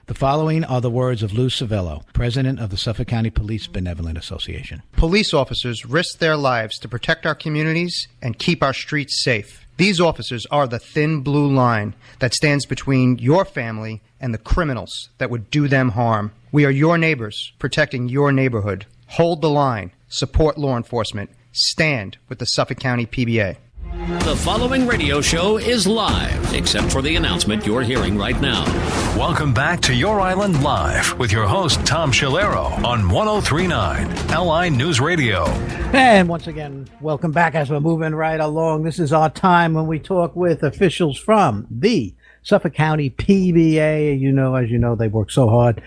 The following are the words of Lou Civillo, president of the Suffolk County Police Benevolent Association. Police officers risk their lives to protect our communities and keep our streets safe. These officers are the thin blue line that stands between your family and the criminals that would do them harm. We are your neighbors, protecting your neighborhood. Hold the line. Support law enforcement. Stand with the Suffolk County PBA. The following radio show is live, except for the announcement you're hearing right now. Welcome back to Your Island Live with your host, Tom Schiliro, on 103.9 LI News Radio. And once again, welcome back as we're moving right along. This is our time when we talk with officials from the Suffolk County PBA. As you know, they work so hard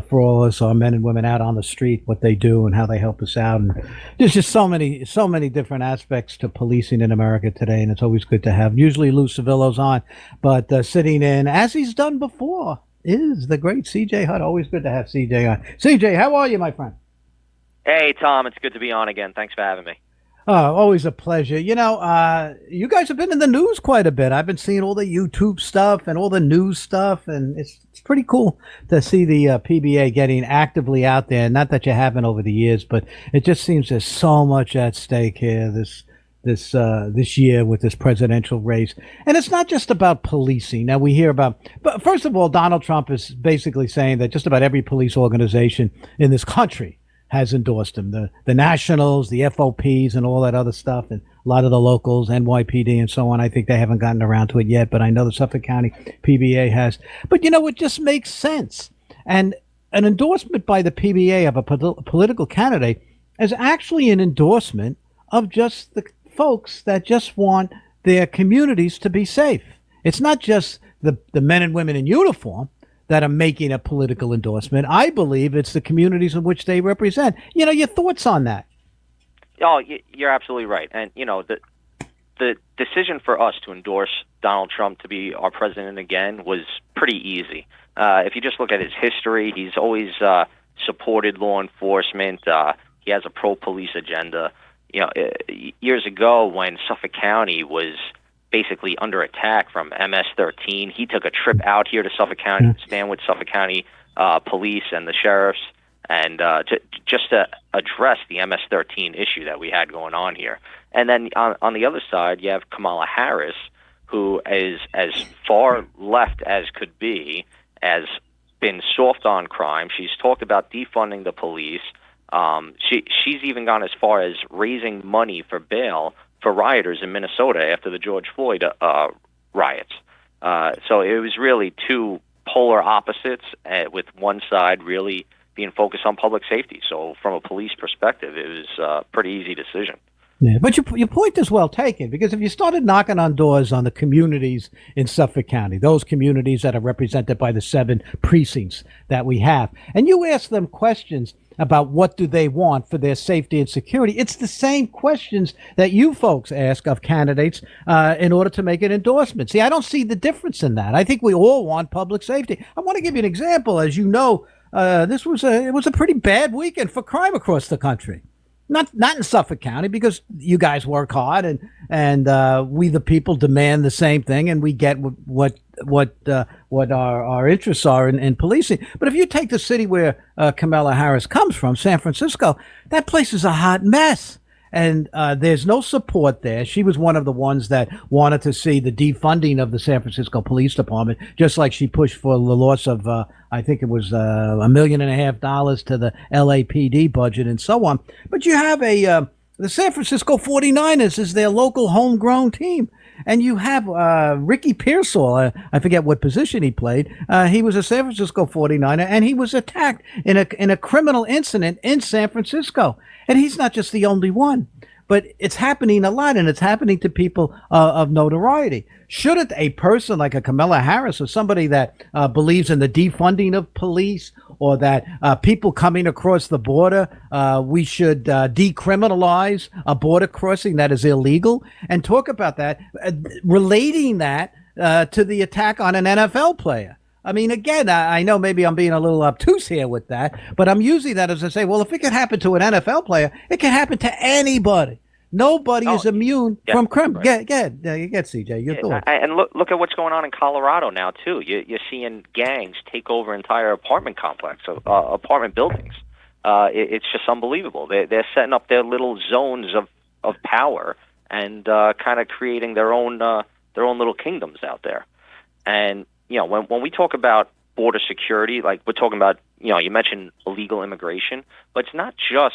for all us, our men and women out on the street, what they do and how they help us out. And there's just so many different aspects to policing in America today, and it's always good to have. Usually Lou Civillo's on, but sitting in, as he's done before, is the great CJ Hutt. Always good to have CJ on. CJ, how are you, my friend? Hey, Tom. It's good to be on again. Thanks for having me. Always a pleasure. You guys have been in the news quite a bit. I've been seeing all the YouTube stuff and all the news stuff, and it's pretty cool to see the PBA getting actively out there. Not that you haven't over the years, but it just seems there's so much at stake here this year with this presidential race. And it's not just about policing. Now we hear about, but first of all, Donald Trump is basically saying that just about every police organization in this country has endorsed him. The Nationals, the FOPs, and all that other stuff, and a lot of the locals, NYPD and so on. I think they haven't gotten around to it yet, but I know the Suffolk County PBA has. But, it just makes sense. And an endorsement by the PBA of a political candidate is actually an endorsement of just the folks that just want their communities to be safe. It's not just the men and women in uniform that are making a political endorsement. I believe it's the communities in which they represent. Your thoughts on that? Oh, you're absolutely right. And, the decision for us to endorse Donald Trump to be our president again was pretty easy. If you just look at his history, he's always supported law enforcement. He has a pro-police agenda. Years ago when Suffolk County was basically under attack from MS-13. He took a trip out here to Suffolk County to stand with Suffolk County police and the sheriffs and to address the MS-13 issue that we had going on here. And then on the other side, you have Kamala Harris, who is as far left as could be, has been soft on crime. She's talked about defunding the police. She's even gone as far as raising money for bail for rioters in Minnesota after the George Floyd riots. So it was really two polar opposites, with one side really being focused on public safety. So from a police perspective, it was a pretty easy decision. Yeah, but your point is well taken, because if you started knocking on doors on the communities in Suffolk County, those communities that are represented by the 7 precincts that we have, and you ask them questions about what do they want for their safety and security, it's the same questions that you folks ask of candidates in order to make an endorsement. See, I don't see the difference in that. I think we all want public safety. I want to give you an example. As you know, it was a pretty bad weekend for crime across the country. Not in Suffolk County, because you guys work hard and we the people demand the same thing, and we get what our interests are in policing. But if you take the city where Kamala Harris comes from, San Francisco, that place is a hot mess. And there's no support there. She was one of the ones that wanted to see the defunding of the San Francisco Police Department, just like she pushed for the loss of, I think it was $1.5 million to the LAPD budget and so on. But you have the San Francisco 49ers is their local homegrown team. And you have Ricky Pearsall, I forget what position he played. He was a San Francisco 49er, and he was attacked in a criminal incident in San Francisco. And he's not just the only one, but it's happening a lot, and it's happening to people of notoriety. Shouldn't a person like a Kamala Harris, or somebody that believes in the defunding of police, or that people coming across the border, we should decriminalize a border crossing that is illegal, and talk about that, relating that to the attack on an NFL player? I mean, again, I know maybe I'm being a little obtuse here with that, but I'm using that as to say, well, if it could happen to an NFL player, it can happen to anybody. Nobody is immune from crime. Right. Get CJ, your thoughts. And look at what's going on in Colorado now too. You're seeing gangs take over entire apartment apartment buildings. It's just unbelievable. They're setting up their little zones of power and kind of creating their own little kingdoms out there. And when we talk about border security, like we're talking about, you mentioned illegal immigration, but it's not just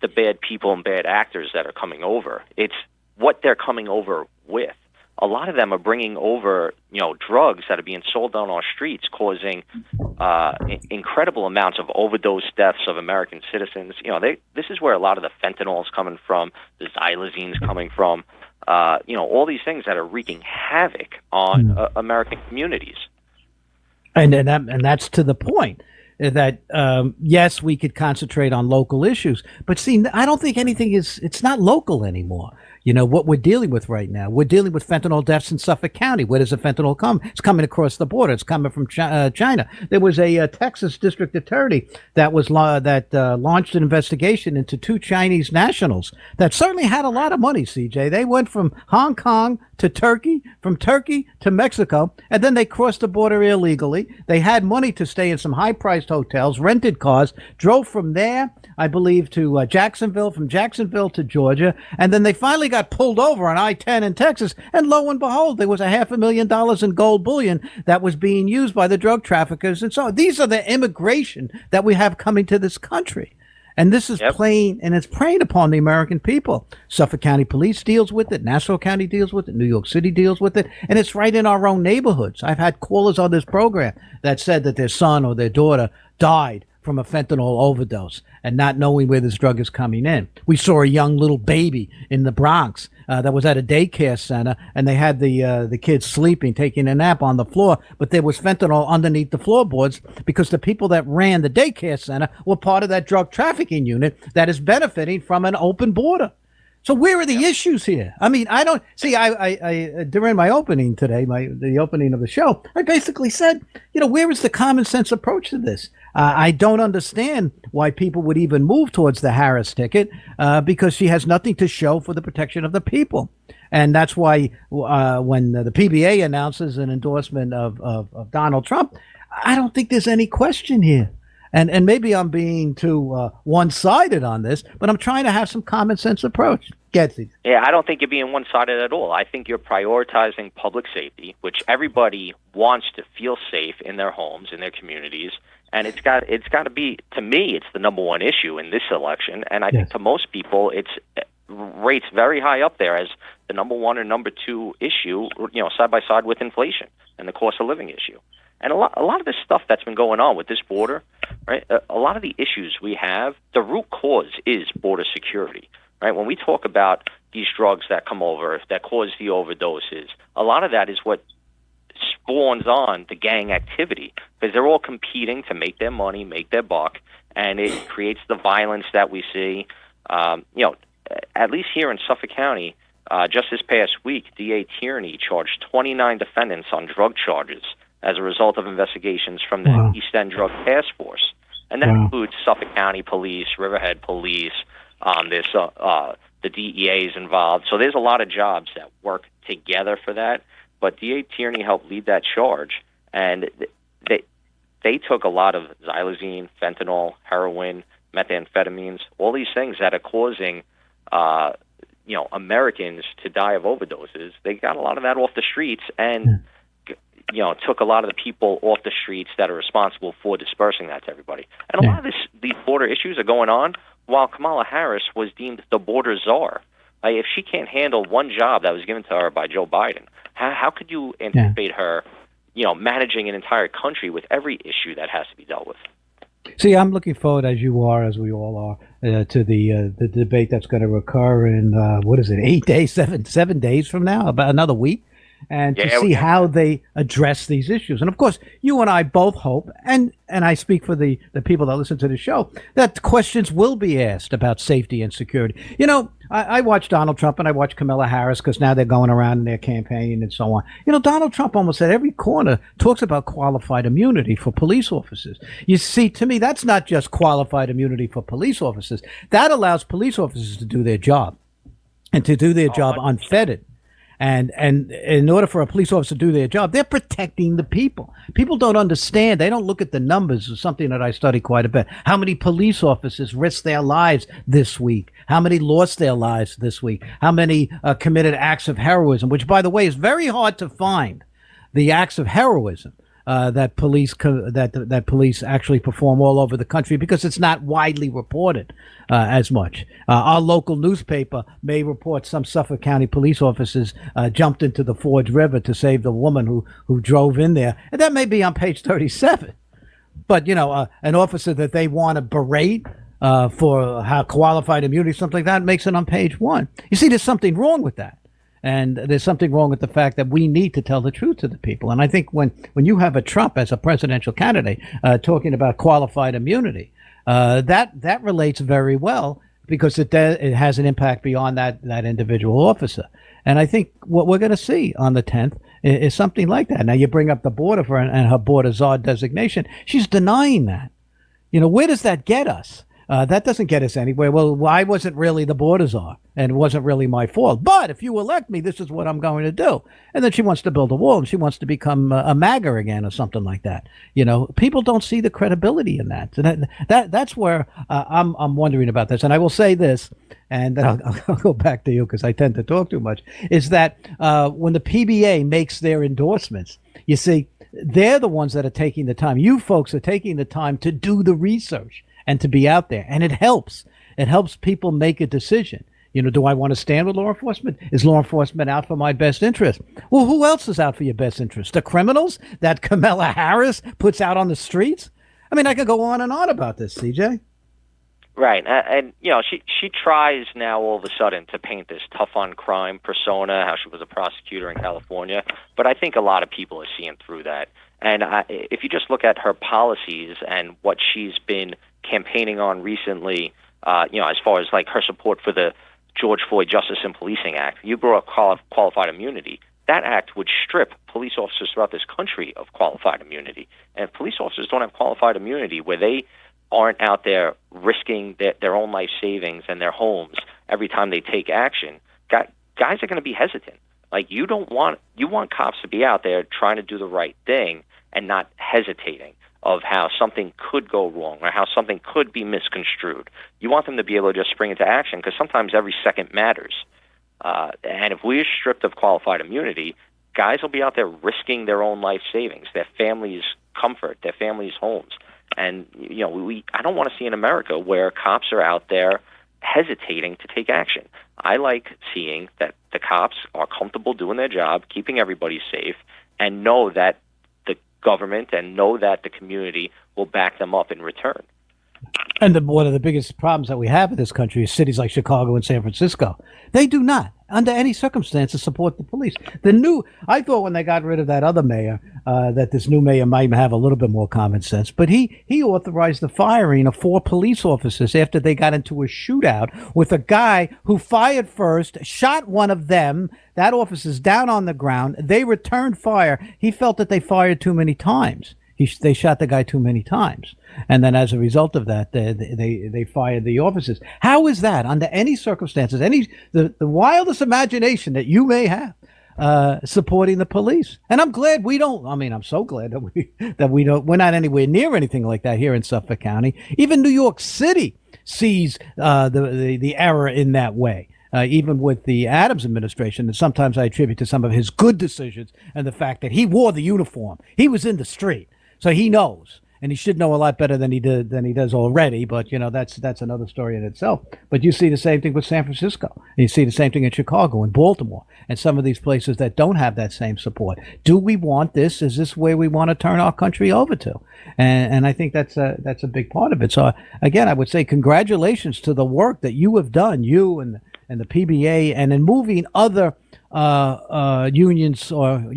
the bad people and bad actors that are coming over. It's what they're coming over with. A lot of them are bringing over, drugs that are being sold on our streets, causing incredible amounts of overdose deaths of American citizens. This is where a lot of the fentanyl is coming from, the xylazine is coming from. All these things that are wreaking havoc on American communities. And that's to the point that, yes, we could concentrate on local issues, but see, I don't think it's not local anymore. What we're dealing with right now, we're dealing with fentanyl deaths in Suffolk County. Where does the fentanyl come? It's coming across the border. It's coming from China. There was a Texas district attorney that launched an investigation into 2 Chinese nationals that certainly had a lot of money, CJ. They went from Hong Kong to Turkey, from Turkey to Mexico, and then they crossed the border illegally. They had money to stay in some high-priced hotels, rented cars, drove from there, I believe, to Jacksonville, from Jacksonville to Georgia, and then they finally got pulled over on I-10 in Texas, and lo and behold, there was $500,000 in gold bullion that was being used by the drug traffickers. And so these are the immigration that we have coming to this country. And this is plain, and it's preying upon the American people. Suffolk County Police deals with it. Nassau County deals with it. New York City deals with it. And it's right in our own neighborhoods. I've had callers on this program that said that their son or their daughter died from a fentanyl overdose and not knowing where this drug is coming in. We saw a young little baby in the Bronx that was at a daycare center, and they had the kids sleeping, taking a nap on the floor, but there was fentanyl underneath the floorboards because the people that ran the daycare center were part of that drug trafficking unit that is benefiting from an open border. So where are the issues here? I mean, I don't see. I during my opening today, the opening of the show, I basically said, where is the common sense approach to this? I don't understand why people would even move towards the Harris ticket because she has nothing to show for the protection of the people. And that's why when the PBA announces an endorsement of Donald Trump, I don't think there's any question here. And maybe I'm being too one-sided on this, but I'm trying to have some common sense approach. Getsy. Yeah, I don't think you're being one-sided at all. I think you're prioritizing public safety, which everybody wants to feel safe in their homes, in their communities. And it's got to be, to me, it's the number one issue in this election. And I think to most people, it's rates very high up there as the number one or number two issue, side by side with inflation and the cost of living issue. And a lot of this stuff that's been going on with this border, right? A lot of the issues we have, the root cause is border security, right? When we talk about these drugs that come over, that cause the overdoses, a lot of that is what spawns on the gang activity because they're all competing to make their money, make their buck, and it creates the violence that we see. At least here in Suffolk County, just this past week, D.A. Tierney charged 29 defendants on drug charges as a result of investigations from the East End Drug Task Force. And that includes Suffolk County Police, Riverhead Police, the DEA is involved. So there's a lot of jobs that work together for that. But D.A. Tierney helped lead that charge, and they took a lot of xylazine, fentanyl, heroin, methamphetamines, all these things that are causing Americans to die of overdoses. They got a lot of that off the streets and took a lot of the people off the streets that are responsible for dispersing that to everybody. And a lot of these border issues are going on while Kamala Harris was deemed the border czar. If she can't handle one job that was given to her by Joe Biden, how could you anticipate her, managing an entire country with every issue that has to be dealt with? See, I'm looking forward, as you are, as we all are, to the debate that's going to occur in 8 days, 7 days from now, about another week. And to see how they address these issues. And of course, you and I both hope, and I speak for the people that listen to the show, that questions will be asked about safety and security. I watch Donald Trump and I watch Kamala Harris because now they're going around in their campaign and so on. Donald Trump almost at every corner talks about qualified immunity for police officers. You see, to me, that's not just qualified immunity for police officers. That allows police officers to do their job. and to do their job 100%. unfettered. And in order for a police officer to do their job, they're protecting the people. People don't understand. They don't look at the numbers. It's something that I study quite a bit. How many police officers risked their lives this week? How many lost their lives this week? How many committed acts of heroism, which, by the way, is very hard to find, the acts of heroism that police actually perform all over the country, because it's not widely reported as much. Our local newspaper may report some Suffolk County police officers jumped into the Forge River to save the woman who drove in there, and that may be on page 37. But an officer that they want to berate for how qualified immunity, something like that, makes it on page 1. You see, there's something wrong with that. And there's something wrong with the fact that we need to tell the truth to the people. And I think when you have a Trump as a presidential candidate talking about qualified immunity, that relates very well, because it has an impact beyond that individual officer. And I think what we're going to see on the 10th is something like that. Now, you bring up the border and her border czar designation. She's denying that. Where does that get us? That doesn't get us anywhere. Well, I wasn't really the border czar, and it wasn't really my fault. But if you elect me, this is what I'm going to do. And then she wants to build a wall, and she wants to become a MAGA again or something like that. People don't see the credibility in that. So that's where I'm wondering about this. And I will say this, and then I'll go back to you because I tend to talk too much, is that when the PBA makes their endorsements, you see, they're the ones that are taking the time. You folks are taking the time to do the research and to be out there. And it helps. It helps people make a decision. Do I want to stand with law enforcement? Is law enforcement out for my best interest? Well, who else is out for your best interest? The criminals that Kamala Harris puts out on the streets? I mean, I could go on and on about this, CJ. Right. And she tries now all of a sudden to paint this tough on crime persona, how she was a prosecutor in California. But I think a lot of people are seeing through that. And if you just look at her policies and what she's been campaigning on recently, as far as like her support for the George Floyd Justice and Policing Act, you brought up qualified immunity. That act would strip police officers throughout this country of qualified immunity. And if police officers don't have qualified immunity, where they aren't out there risking their own life savings and their homes every time they take action, guys are going to be hesitant. Like, you want cops to be out there trying to do the right thing and not hesitating of how something could go wrong or how something could be misconstrued. You want them to be able to just spring into action, because sometimes every second matters. And if we're stripped of qualified immunity, guys will be out there risking their own life savings, their families' comfort, their families' homes. And, I don't want to see an America where cops are out there hesitating to take action. I like seeing that the cops are comfortable doing their job, keeping everybody safe, and know that the government and know that the community will back them up in return. And one of the biggest problems that we have in this country is cities like Chicago and San Francisco. They do not, under any circumstances, support the police. I thought when they got rid of that other mayor, that this new mayor might have a little bit more common sense. But he authorized the firing of 4 police officers after they got into a shootout with a guy who fired first, shot one of them. That officer's down on the ground. They returned fire. He felt that they fired too many times. They shot the guy too many times. And then as a result of that, they fired the officers. How is that, under any circumstances, the wildest imagination that you may have, supporting the police? And I'm glad we don't. I mean, I'm so glad that we're not anywhere near anything like that here in Suffolk County. Even New York City sees the error in that way. Even with the Adams administration, and sometimes I attribute to some of his good decisions and the fact that he wore the uniform. He was in the street, so he knows. And he should know a lot better than he does already. But that's another story in itself. But you see the same thing with San Francisco. And you see the same thing in Chicago and Baltimore and some of these places that don't have that same support. Do we want this? Is this where we want to turn our country over to? And I think that's a big part of it. So again, I would say congratulations to the work that you have done, you and the PBA, and in moving other unions or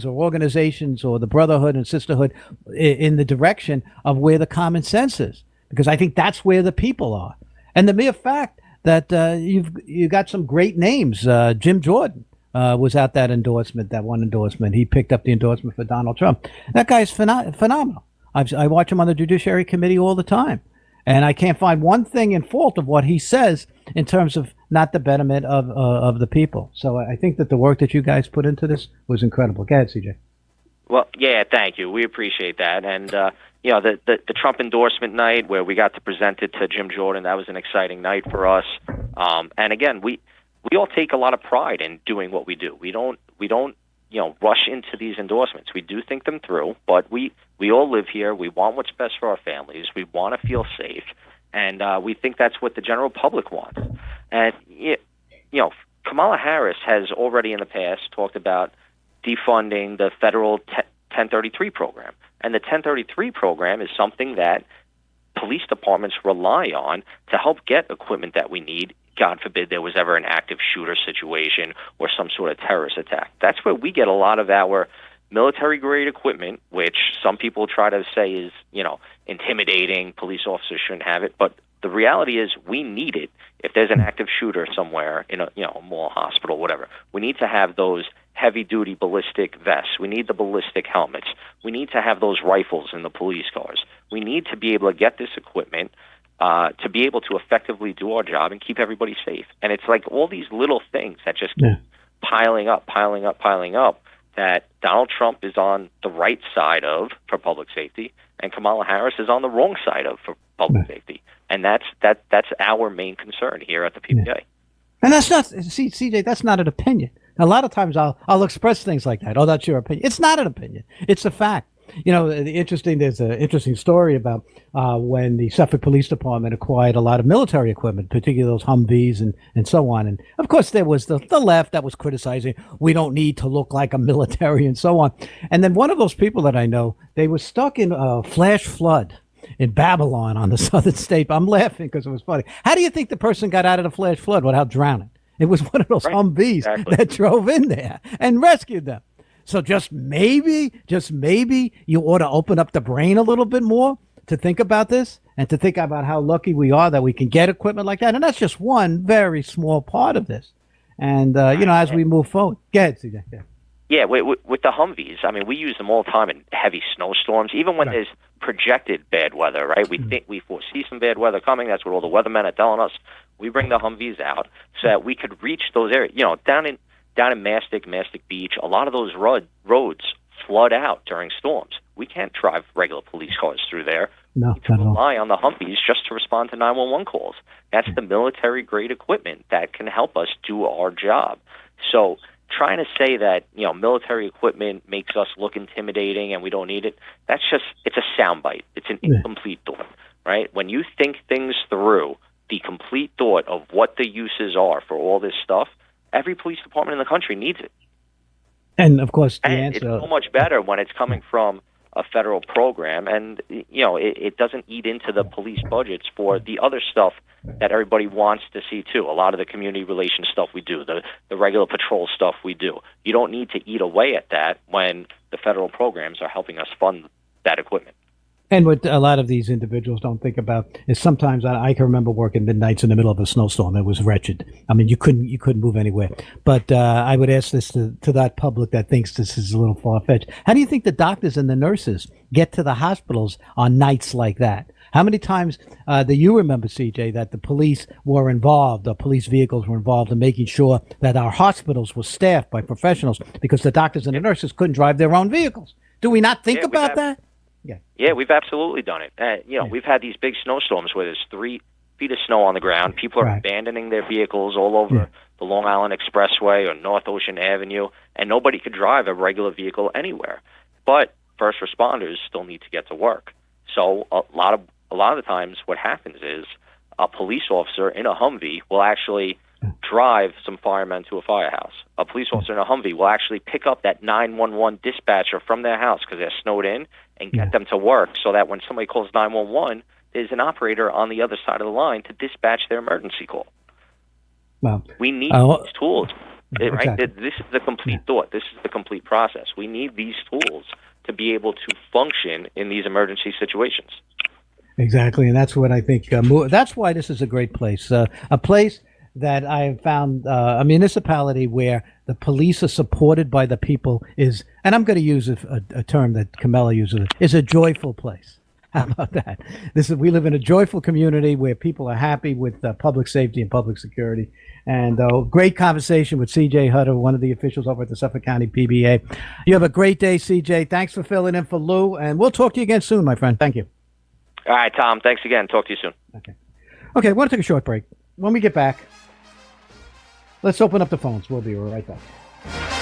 organizations or the brotherhood and sisterhood in the direction of where the common sense is, because I think that's where the people are. And the mere fact that you got some great names. Jim Jordan was at that one endorsement. He picked up the endorsement for Donald Trump. That guy's phenomenal. I watch him on the Judiciary Committee all the time. And I can't find one thing in fault of what he says in terms of not the betterment of the people. So I think that the work that you guys put into this was incredible. Go ahead, CJ. Well, yeah, thank you. We appreciate that. And, the Trump endorsement night where we got to present it to Jim Jordan, that was an exciting night for us. And again, we all take a lot of pride in doing what we do. We don't rush into these endorsements. We do think them through, but we all live here. We want what's best for our families. We want to feel safe. And we think that's what the general public wants. And, Kamala Harris has already in the past talked about defunding the federal 1033 program. And the 1033 program is something that police departments rely on to help get equipment that we need. God forbid there was ever an active shooter situation or some sort of terrorist attack. That's where we get a lot of our military-grade equipment, which some people try to say is, intimidating. Police officers shouldn't have it. But the reality is we need it if there's an active shooter somewhere in a mall, hospital, whatever. We need to have those heavy-duty ballistic vests. We need the ballistic helmets. We need to have those rifles in the police cars. We need to be able to get this equipment to be able to effectively do our job and keep everybody safe. And it's like all these little things that just keep piling up, that Donald Trump is on the right side of for public safety, and Kamala Harris is on the wrong side of for public safety. And that's our main concern here at the PBA. Yeah. And that's not, see, CJ, that's not an opinion. A lot of times I'll express things like that. Oh, that's your opinion. It's not an opinion. It's a fact. There's an interesting story about when the Suffolk Police Department acquired a lot of military equipment, particularly those Humvees and so on. And of course, there was the left that was criticizing, we don't need to look like a military and so on. And then one of those people that I know, they were stuck in a flash flood in Babylon on the southern state. I'm laughing because it was funny. How do you think the person got out of the flash flood without drowning? It was one of those Humvees that drove in there and rescued them. So just maybe you ought to open up the brain a little bit more to think about this and to think about how lucky we are that we can get equipment like that. And that's just one very small part of this. And, as we move forward. Go ahead, CJ. Yeah, with the Humvees, I mean, we use them all the time in heavy snowstorms, even when there's projected bad weather, right? We think we foresee some bad weather coming. That's what all the weathermen are telling us. We bring the Humvees out so that we could reach those areas. Down in Mastic Beach, a lot of those roads flood out during storms. We can't drive regular police cars through there. No, we need to rely on the Humvees just to respond to 911 calls. That's the military-grade equipment that can help us do our job. So trying to say that, military equipment makes us look intimidating and we don't need it, it's a soundbite. It's an incomplete thought, right? When you think things through, the complete thought of what the uses are for all this stuff, every police department in the country needs it. And, of course, it's so much better when it's coming from a federal program, and, it doesn't eat into the police budgets for the other stuff that everybody wants to see, too. A lot of the community relations stuff we do, the regular patrol stuff we do. You don't need to eat away at that when the federal programs are helping us fund that equipment. And what a lot of these individuals don't think about is sometimes I can remember working midnights in the middle of a snowstorm. It was wretched. I mean, you couldn't move anywhere. But I would ask this to that public that thinks this is a little far-fetched. How do you think the doctors and the nurses get to the hospitals on nights like that? How many times do you remember, CJ, that the police were involved, the police vehicles were involved in making sure that our hospitals were staffed by professionals because the doctors and the nurses couldn't drive their own vehicles? Do we not think about that? Yeah, we've absolutely done it. We've had these big snowstorms where there's 3 feet of snow on the ground. People are abandoning their vehicles all over the Long Island Expressway or North Ocean Avenue, and nobody could drive a regular vehicle anywhere. But first responders still need to get to work. So a lot of the times what happens is a police officer in a Humvee will actually drive some firemen to a firehouse. A police officer in a Humvee will actually pick up that 911 dispatcher from their house because they're snowed in and get them to work so that when somebody calls 911, there's an operator on the other side of the line to dispatch their emergency call. Well, we need these tools, right? This is the complete thought. This is the complete process. We need these tools to be able to function in these emergency situations. Exactly, and that's what I think. That's why this is a great place. A place that I have found, a municipality where the police are supported by the people is, and I'm going to use a term that Kamala uses, is a joyful place. How about that? We live in a joyful community where people are happy with public safety and public security. And great conversation with CJ Hutter, one of the officials over at the Suffolk County PBA. You have a great day, CJ. Thanks for filling in for Lou, and we'll talk to you again soon, my friend. Thank you. All right, Tom. Thanks again. Talk to you soon. Okay, I want to take a short break. When we get back, let's open up the phones. We'll be right back.